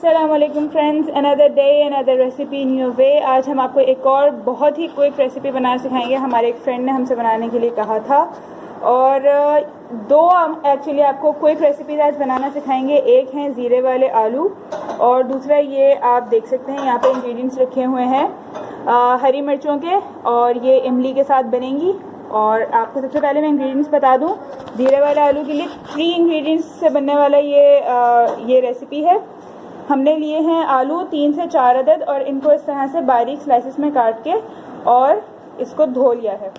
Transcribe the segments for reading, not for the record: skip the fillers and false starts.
अस्सलामुअलैकुम friends, another day another recipe in your way. आज हम आपको एक और बहुत ही क्विक रेसिपी बनाना सिखाएंगे। हमारे एक फ्रेंड ने हमसे बनाने के लिए कहा था और दो एक्चुअली आपको क्विक रेसिपीज आज बनाना सिखाएंगे। एक हैं ज़ीरे वाले आलू और दूसरा ये आप देख सकते हैं यहाँ पे इंग्रेडिएंट्स रखे हुए हैं हरी मिर्चों के, और ये इमली के साथ बनेंगी। और आपको सबसे पहले मैं इंग्रेडिएंट्स बता दूं, ज़ीरे वाले आलू के लिए 3 इंग्रेडिएंट्स से बनने वाला ये रेसिपी है। हमने लिए हैं आलू 3 से 4 अदद और इनको इस तरह से बारीक स्लाइसेस में काट के और इसको धो लिया है।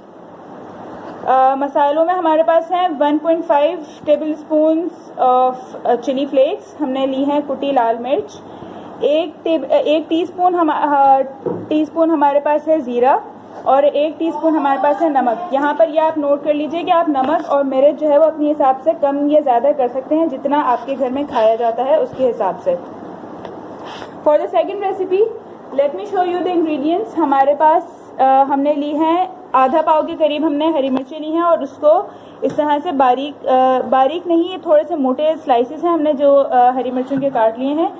मसालों में हमारे पास हैं 1.5 tablespoon of chili flakes, हमने ली हैं कुटी लाल मिर्च, एक टीस्पून हमारे पास है ज़ीरा और 1 टीस्पून हमारे पास है नमक। यहाँ पर ये आप नोट कर लीजिए कि आप नमक और मिर्च जो है वो अपने हिसाब से कम या ज़्यादा कर सकते हैं, जितना आपके घर में खाया जाता है उसके हिसाब से। For the second recipe let me show you the ingredients. हमारे पास हमने ली हैं आधा पाव के करीब हमने हरी मिर्चें ली हैं और उसको इस तरह से बारीक नहीं, ये थोड़े से मोटे स्लाइसेस हैं हमने जो हरी मिर्चों के काट लिए हैं।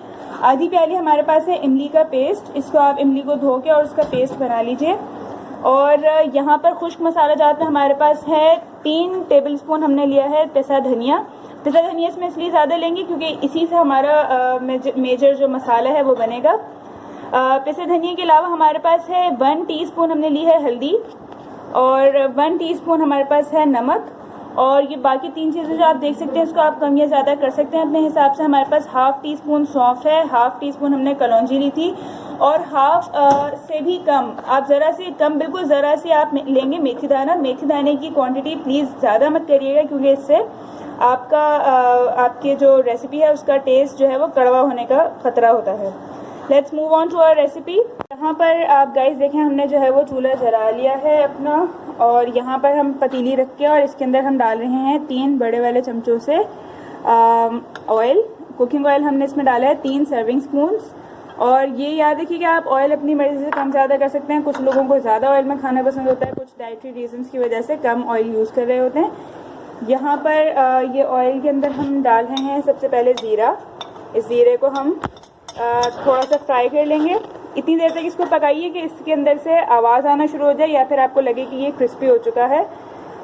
आधी प्याली हमारे पास है इमली का पेस्ट, इसको आप इमली को धो के और उसका पेस्ट बना लीजिए। और यहाँ पर खुश्क मसाला जात में हमारे पास है 3 टेबल स्पून हमने लिया है पिसा धनिया। पिसा धनिया इसमें इसलिए ज़्यादा लेंगे क्योंकि इसी से हमारा मेजर जो मसाला है वो बनेगा। पिसे धनिया के अलावा हमारे पास है 1 टीस्पून हमने ली है हल्दी और 1 टीस्पून हमारे पास है नमक। और ये बाकी 3 चीज़ें जो आप देख सकते हैं इसको आप कम या ज़्यादा कर सकते हैं अपने हिसाब से। हमारे पास ½ टीस्पून सौंफ है, ½ टीस्पून हमने कलौंजी ली थी और हाफ से भी कम, आप ज़रा से कम, बिल्कुल ज़रा सी आप लेंगे मेथी दाना। मेथी दाने की क्वांटिटी प्लीज़ ज़्यादा मत करिएगा क्योंकि इससे आपके जो रेसिपी है उसका टेस्ट जो है वो कड़वा होने का खतरा होता है। Let's move on to our recipe. यहाँ पर आप गाइस देखें हमने जो है वो चूल्हा जला लिया है अपना, और यहाँ पर हम पतीली रख के और इसके अंदर हम डाल रहे हैं 3 बड़े वाले चमचों से ऑयल, कुकिंग ऑयल हमने इसमें डाला है 3 सर्विंग स्पून्स। और ये याद रखिए कि आप ऑयल अपनी मर्जी से कम ज़्यादा कर सकते हैं। कुछ लोगों को ज़्यादा ऑयल में खाना पसंद होता है, कुछ डाइटरी रीजंस की वजह से कम ऑयल यूज़ कर रहे होते हैं। यहाँ पर ये ऑयल के अंदर हम डाल रहे हैं सबसे पहले ज़ीरा। इस ज़ीरे को हम थोड़ा सा फ्राई कर लेंगे। इतनी देर तक इसको पकाइए कि इसके अंदर से आवाज़ आना शुरू हो जाए या फिर आपको लगे कि ये क्रिस्पी हो चुका है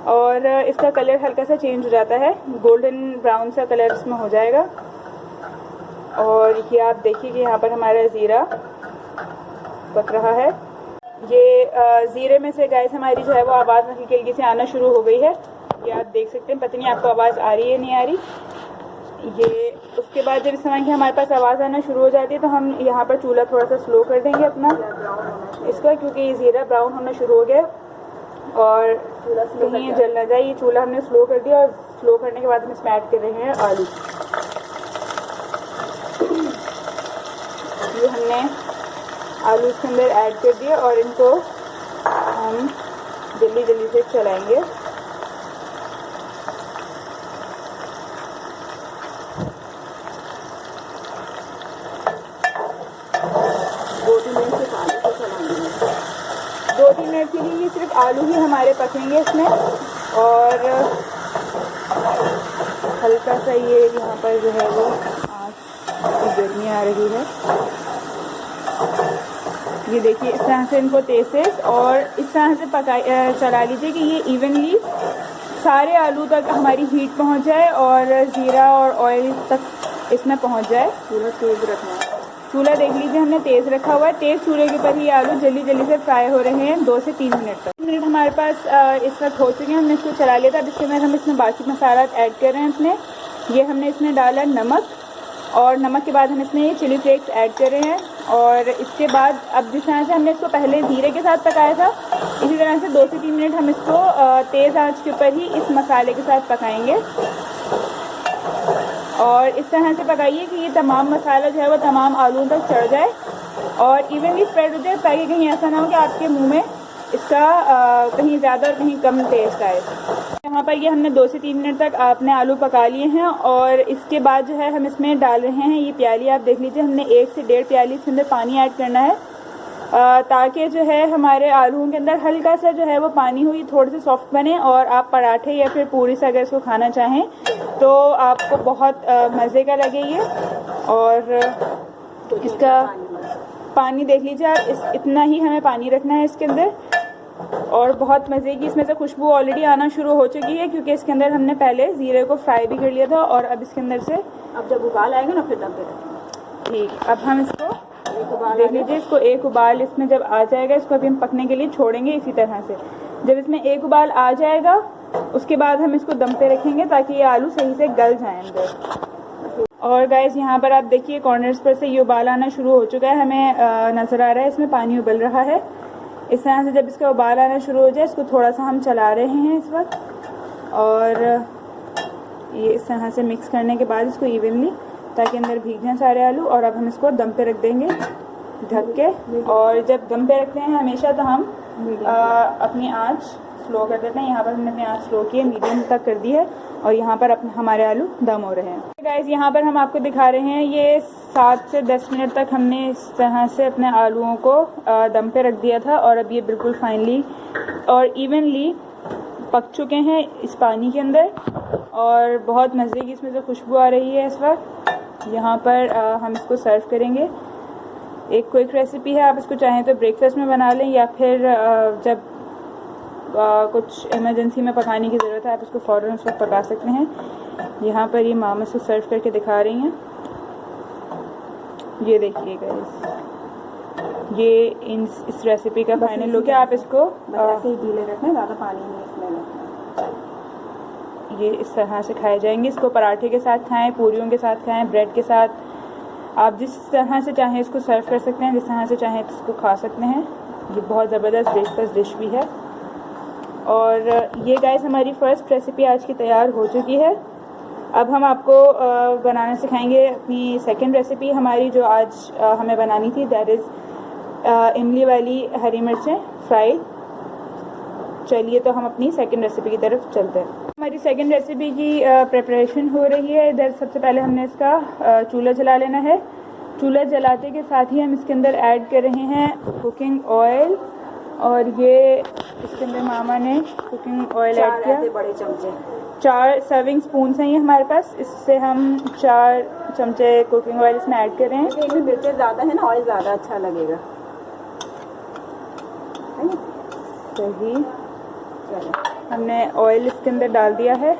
और इसका कलर हल्का सा चेंज हो जाता है, गोल्डन ब्राउन सा कलर इसमें हो जाएगा। और ये आप देखिए कि यहाँ पर हमारा ज़ीरा पक रहा है। ये ज़ीरे में से गैस हमारी जो है वो आवाज़ हल्की हल्की से आना शुरू हो गई है, ये आप देख सकते हैं। पता नहीं आपको आवाज़ आ रही है नहीं आ रही। ये उसके बाद जब इस तरह की हमारे पास आवाज़ आना शुरू हो जाती है तो हम यहाँ पर चूल्हा थोड़ा सा स्लो कर देंगे अपना इसका, क्योंकि ये ज़ीरा ब्राउन होना शुरू हो गया और कहीं ये जल ना जाए। ये चूल्हा हमने स्लो कर दिया और स्लो करने के बाद हम इसमें ऐड कर रहे हैं आलू। ये हमने आलू इसके अंदर ऐड कर दिए और इनको हम जल्दी जल्दी से चलाएंगे। दो तीन मिनट के लिए ये सिर्फ आलू ही हमारे पकेंगे इसमें। और हल्का सा ये यहाँ पर जो है वो गर्मी आ रही है। ये देखिए इस तरह से इनको तेज से और इस तरह से चला लीजिए कि ये इवनली सारे आलू तक हमारी हीट पहुँच जाए और ज़ीरा और ऑयल तक इसमें पहुँच जाए। चूल्हा तेज़ रखना है। चूल्हा देख लीजिए हमने तेज़ रखा हुआ है। तेज़ चूल्हे के ऊपर ही आलू जल्दी जल्दी से फ्राई हो रहे हैं 2 से 3 मिनट तक। 3 मिनट हमारे पास इस वक्त हो चुके हैं। हमने इसको चला लिया था। अब इसके बाद हम इसमें बाकी मसाला ऐड कर रहे हैं अपने। ये हमने इसमें डाला नमक और नमक के बाद हम इसमें ये चिली फ्लेक्स ऐड कर रहे हैं। और इसके बाद अब जिस तरह से हमने इसको पहले ज़ीरे के साथ पकाया था इसी तरह से 2 से 3 मिनट हम इसको तेज़ आंच के ऊपर ही इस मसाले के साथ पकाएंगे। और इस तरह से पकाइए कि ये तमाम मसाला जो है वो तमाम आलूओं तक चढ़ जाए और इवनली स्प्रेड हो जाए, ताकि कहीं ऐसा ना हो कि आपके मुंह में इसका कहीं ज़्यादा और कहीं कम टेस्ट आए। यहाँ पर ये हमने 2 से 3 मिनट तक आपने आलू पका लिए हैं और इसके बाद जो है हम इसमें डाल रहे हैं ये प्याली। आप देख लीजिए हमने 1 से 1.5 प्याली इसके अंदर पानी ऐड करना है ताकि जो है हमारे आलूओं के अंदर हल्का सा जो है वो पानी हुई थोड़े से सॉफ्ट बने। और आप पराठे या फिर पूरी से अगर इसको खाना चाहें तो आपको बहुत मज़े का लगे ये। और इसका पानी देख लीजिए आप, इतना ही हमें पानी रखना है इसके अंदर। और बहुत मज़े की इसमें से खुशबू ऑलरेडी आना शुरू हो चुकी है, क्योंकि इसके अंदर हमने पहले ज़ीरे को फ्राई भी कर लिया था। और अब इसके अंदर से अब जब उबाल आएगा ना फिर दम पे रखेंगे। ठीक, अब हम इसको देख लीजिए, इसको एक उबाल इसमें जब आ जाएगा, इसको अभी हम पकने के लिए छोड़ेंगे इसी तरह से। जब इसमें एक उबाल आ जाएगा उसके बाद हम इसको दम पे रखेंगे ताकि ये आलू सही से गल जाए अंदर। और गाइस यहाँ पर आप देखिए कॉर्नर्स पर से ये उबाल आना शुरू हो चुका है, हमें नज़र आ रहा है इसमें पानी उबल रहा है। इस तरह से जब इसका उबाल आना शुरू हो जाए, इसको थोड़ा सा हम चला रहे हैं इस वक्त, और ये इस तरह से मिक्स करने के बाद इसको इवनली, ताकि अंदर भीग जाएँ सारे आलू। और अब हम इसको दम पे रख देंगे ढक के। और जब दम पे रखते हैं हमेशा तो हम अपनी आंच स्लो कर देते हैं। यहाँ पर हमने अपनी आंच स्लो की है, मीडियम तक कर दी है, और यहाँ पर अपने हमारे आलू दम हो रहे हैं। गाइस यहाँ पर हम आपको दिखा रहे हैं, ये 7 से 10 मिनट तक हमने इस तरह से अपने आलूओं को दम पे रख दिया था, और अब ये बिल्कुल फाइनली और इवनली पक चुके हैं इस पानी के अंदर, और बहुत मज़े की इसमें से खुशबू आ रही है इस वक्त। यहाँ पर हम इसको सर्व करेंगे। एक क्विक रेसिपी है, आप इसको चाहें तो ब्रेकफास्ट में बना लें, या फिर जब कुछ इमरजेंसी में पकाने की ज़रूरत है आप इसको फ़ौरन उस वक्त पका सकते हैं। यहाँ पर ये मामा से सर्व करके दिखा रही हैं, ये देखिएगा ये इस रेसिपी का फाइनल लुक है। आप इसको ऐसे ही गीले रखना, ज़्यादा पानी नहीं इसमें रखना। ये इस तरह से खाए जाएंगे। इसको पराठे के साथ खाएं, पूरियों के साथ खाएं, ब्रेड के साथ, आप जिस तरह से चाहें इसको सर्व कर सकते हैं, जिस तरह से चाहें इसको खा सकते हैं। ये बहुत ज़बरदस्त ब्रेकफास्ट डिश भी है। और ये गाइस हमारी फ़र्स्ट रेसिपी आज की तैयार हो चुकी है। अब हम आपको बनाना सिखाएंगे अपनी सेकंड रेसिपी हमारी, जो आज हमें बनानी थी, दैट इज़ इमली वाली हरी मिर्चें फ्राई। चलिए तो हम अपनी सेकंड रेसिपी की तरफ चलते हैं। हमारी सेकंड रेसिपी की प्रिपरेशन हो रही है। इधर सबसे पहले हमने इसका चूल्हा जला लेना है। चूल्हा जलाते के साथ ही हम इसके अंदर ऐड कर रहे हैं कुकिंग ऑयल, और ये इसके अंदर मामा ने कुकिंग ऑयल ऐड किया। बड़े चमचे 4 सर्विंग स्पून हैं ये हमारे पास, इससे हम 4 चमचे कुकिंग ऑयल इसमें ऐड कर रहे हैं। इसमें मिर्चें ज़्यादा है ना, ऑयल ज़्यादा अच्छा लगेगा। सही, हमने ऑयल इसके अंदर डाल दिया है,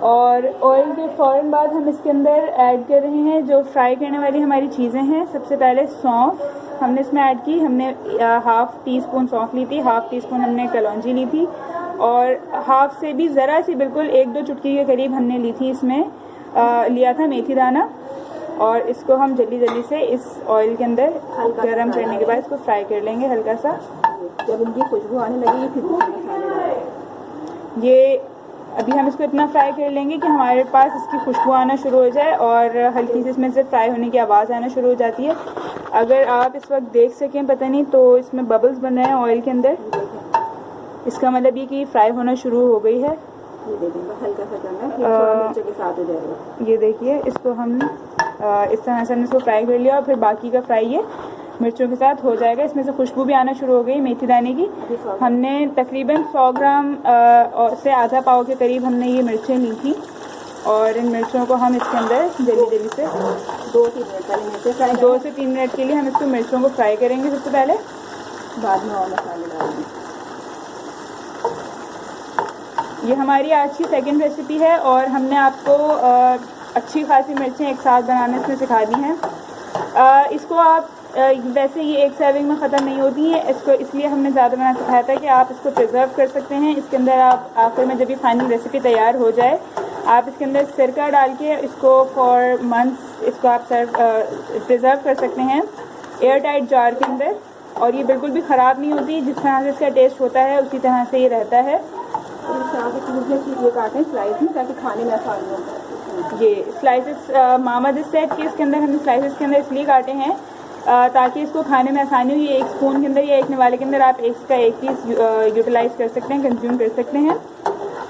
और ऑयल के फ़ौरन बाद हम इसके अंदर ऐड कर रहे हैं जो फ्राई करने वाली हमारी चीज़ें हैं। सबसे पहले सौंफ हमने इसमें ऐड की। हमने हाफ़ टी स्पून सौंफ ली थी, हाफ़ टी स्पून हमने कलौंजी ली थी, और हाफ से भी ज़रा सी बिल्कुल 1-2 चुटकी के करीब हमने ली थी, इसमें लिया था मेथी दाना। और इसको हम जल्दी जल्दी से इस ऑयल के अंदर गरम करने के बाद इसको फ्राई कर लेंगे हल्का सा। जब इनकी खुशबू आने लगेगी फिर मसाले डालेंगे। ये अभी हम इसको इतना फ्राई कर लेंगे कि हमारे पास इसकी खुशबू आना शुरू हो जाए, और हल्की सी इसमें से फ्राई होने की आवाज़ आना शुरू हो जाती है। अगर आप इस वक्त देख सकें, पता नहीं, तो इसमें बबल्स बन रहे हैं ऑयल के अंदर, इसका मतलब ये कि फ्राई होना शुरू हो गई है। ये देखिए हल्का सा करना है, फिर मिर्चों के साथ हो जाएगा। ये देखिए, इसको हम इस तरह से हमने इसको फ्राई कर लिया, और फिर बाकी का फ्राई ये मिर्चों के साथ हो जाएगा। इसमें से खुशबू भी आना शुरू हो गई मेथी दाने की। हमने तकरीबन 100 ग्राम से आधा पाव के करीब हमने ये मिर्चें ली थी, और इन मिर्चों को हम इसके अंदर जल्दी जल्दी से 2 से 3 मिनट के लिए हम इसको मिर्चों को फ्राई करेंगे सबसे पहले, बाद में और मसाले डालेंगे। ये हमारी आज की सेकंड रेसिपी है, और हमने आपको अच्छी खासी मिर्चें एक साथ बनाने इसमें सिखा दी हैं। इसको आप वैसे ये एक सर्विंग में ख़त्म नहीं होती है, इसको इसलिए हमने ज़्यादा बनाना सिखाया था कि आप इसको प्रिजर्व कर सकते हैं। इसके अंदर आप आखिर में जब ये फाइनल रेसिपी तैयार हो जाए, आप इसके अंदर सिरका डाल के इसको फॉर मंथ्स इसको आप प्रिजर्व कर सकते हैं एयर टाइट जार के अंदर, और ये बिल्कुल भी ख़राब नहीं होती। जिस तरह से इसका टेस्ट होता है उसी तरह से ये रहता है। और इस तरह के ये काटें स्लाइस में, ताकि खाने में आसानी हो। ये स्लाइसेस मामा जिस सेट के इसके अंदर हमने स्लाइसेस के अंदर इसलिए काटे हैं ताकि इसको खाने में आसानी हो। ये एक स्पून के अंदर या एक निवाले के अंदर आप एक का एक पीस यूटिलाइज़ कर सकते हैं, कंज्यूम कर सकते हैं।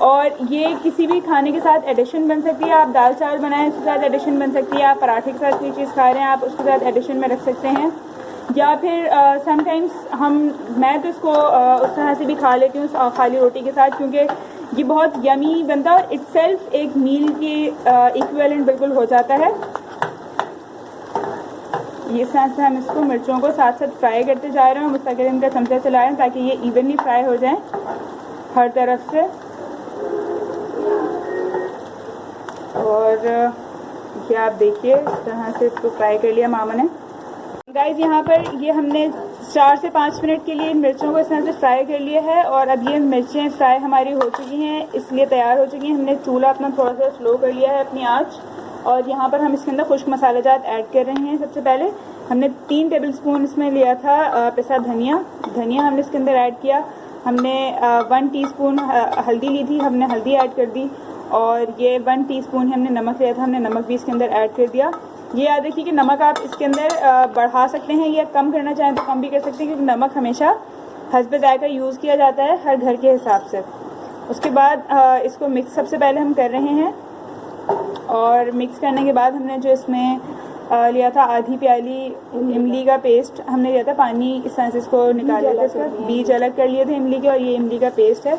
और ये किसी भी खाने के साथ एडिशन बन सकती है। आप दाल चावल बनाएं उसके साथ एडिशन बन सकती है, आप पराठे के साथ कोई चीज़ खा रहे हैं आप उसके साथ एडिशन में रख सकते हैं, या फिर समटाइम्स मैं तो इसको उस तरह से भी खा लेती हूँ खाली रोटी के साथ, क्योंकि ये बहुत यमी बनता है और इटसेल्फ एक मील के इक्विवेलेंट बिल्कुल हो जाता है। ये साथ से हम इसको मिर्चों को साथ साथ फ्राई करते जा रहे हैं, मुस्तकिल का चमचा चला रहे हैं ताकि ये इवनली फ्राई हो जाएं हर तरफ से। और ये आप देखिए इस तरह से इसको फ्राई कर लिया मामा ने। गाइस यहाँ पर ये हमने 4 से 5 मिनट के लिए इन मिर्चों को इस तरह से फ्राई कर लिया है और अब ये मिर्चें फ्राई हमारी हो चुकी हैं, इसलिए तैयार हो चुकी हैं। हमने चूल्हा अपना थोड़ा सा स्लो कर लिया है अपनी आँच, और यहाँ पर हम इसके अंदर खुश्क मसालेजात ऐड कर रहे हैं। सबसे पहले हमने 3 टेबलस्पून इसमें लिया था पिसा धनिया हमने इसके अंदर ऐड किया। हमने 1 टीस्पून हल्दी ली थी, हमने हल्दी ऐड कर दी, और ये 1 टीस्पून हमने नमक लिया था, हमने नमक भी इसके अंदर ऐड कर दिया। ये याद रखिए कि नमक आप इसके अंदर बढ़ा सकते हैं या कम करना चाहें तो कम भी कर सकते हैं, क्योंकि नमक हमेशा हस्बे जायका यूज़ किया जाता है हर घर के हिसाब से। उसके बाद इसको मिक्स सबसे पहले हम कर रहे हैं, और मिक्स करने के बाद हमने जो इसमें लिया था आधी प्याली इमली का पेस्ट हमने लिया था। पानी इस तरह से इसको निकाल लिया था, इसका बीज अलग कर लिए थे इमली के, और ये इमली का पेस्ट है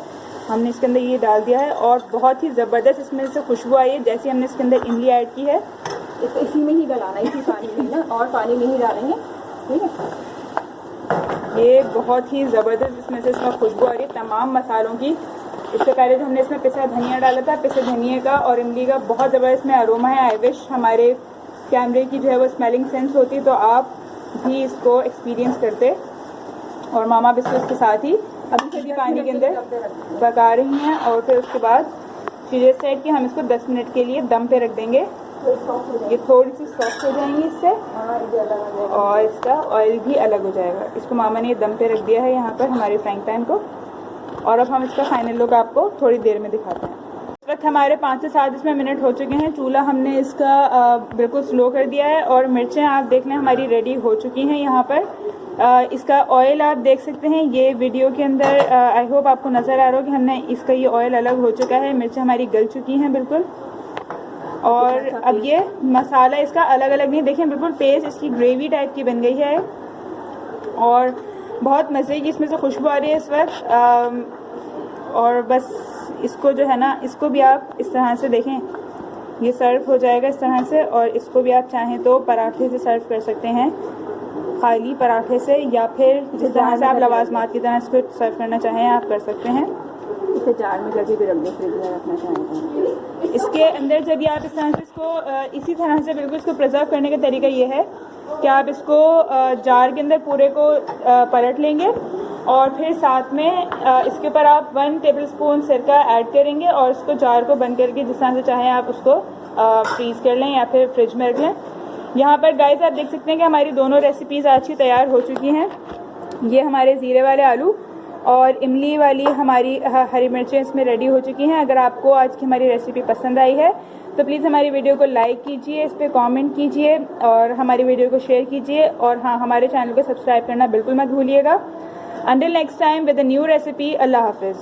हमने इसके अंदर ये डाल दिया है, और बहुत ही ज़बरदस्त इसमें से खुशबू आई है जैसे हमने इसके अंदर इमली ऐड की है। इसको इसी में ही गलाना है, इसी पानी में ना, और पानी नहीं डालेंगे, ठीक है। ये बहुत ही ज़बरदस्त इसमें से इसमें खुशबू आ रही है तमाम मसालों की। इससे पहले जो हमने इसमें पिसा धनिया डाला था, पिसे धनिया का और इमली का बहुत ज़बरदस्त इसमें अरोमा है। आई विश हमारे कैमरे की जो है वो स्मेलिंग सेंस होती तो आप भी इसको एक्सपीरियंस करते, और मामा भी इसके साथ ही अभी से भी पानी के अंदर पका रही हैं। और फिर उसके बाद चीज़ें सेट कि हम इसको 10 मिनट के लिए दम पे रख देंगे। ये थोड़ी सी सॉफ्ट हो जाएंगी इससे, और इसका ऑयल भी अलग हो जाएगा। इसको मामा ने दम पे रख दिया है यहाँ पर हमारे फ्राइंग पैन को, और अब हम इसका फाइनल लुक आपको थोड़ी देर में दिखाते हैं। इस वक्त हमारे 5 से 7 इसमें मिनट हो चुके हैं। चूल्हा हमने इसका बिल्कुल स्लो कर दिया है, और मिर्चें आप देख लें हमारी रेडी हो चुकी हैं। यहाँ पर इसका ऑयल आप देख सकते हैं, ये वीडियो के अंदर आई होप आपको नज़र आ रहा हो कि हमने इसका ये ऑयल अलग हो चुका है, मिर्चें हमारी गल चुकी हैं बिल्कुल। और अब ये मसाला इसका अलग अलग नहीं, देखें बिल्कुल पेस्ट इसकी ग्रेवी टाइप की बन गई है, और बहुत मज़े की इसमें से खुशबू आ रही है इस वक्त। और बस इसको जो है ना, इसको भी आप इस तरह से देखें, ये सर्व हो जाएगा इस तरह से, और इसको भी आप चाहें तो पराठे से सर्व कर सकते हैं, खाली पराठे से, या फिर जिस तरह से आप लवाजमात की तरह इसको सर्व करना चाहें आप कर सकते हैं। इसे जार में करके भी रख दें, फ्रिज में रखना चाहें। इसके अंदर जब आप इस तरह से इसको इसी तरह से बिल्कुल इसको प्रिजर्व करने का तरीका ये है कि आप इसको जार के अंदर पूरे को पलट लेंगे, और फिर साथ में इसके ऊपर आप 1 टेबलस्पून सिरका ऐड करेंगे, और इसको जार को बंद करके जिस तरह से चाहें आप उसको फ्रीज़ कर लें या फिर फ्रिज में रख लें। यहाँ पर गाइस आप देख सकते हैं कि हमारी दोनों रेसिपीज़ आज की तैयार हो चुकी हैं। ये हमारे ज़ीरे वाले आलू और इमली वाली हमारी हरी मिर्चें इसमें रेडी हो चुकी हैं। अगर आपको आज की हमारी रेसिपी पसंद आई है तो प्लीज़ हमारी वीडियो को लाइक कीजिए, इस पर कमेंट कीजिए, और हमारी वीडियो को शेयर कीजिए, और हाँ, हमारे चैनल को सब्सक्राइब करना बिल्कुल मत भूलिएगा। Until next time with a new recipe, Allah Hafiz.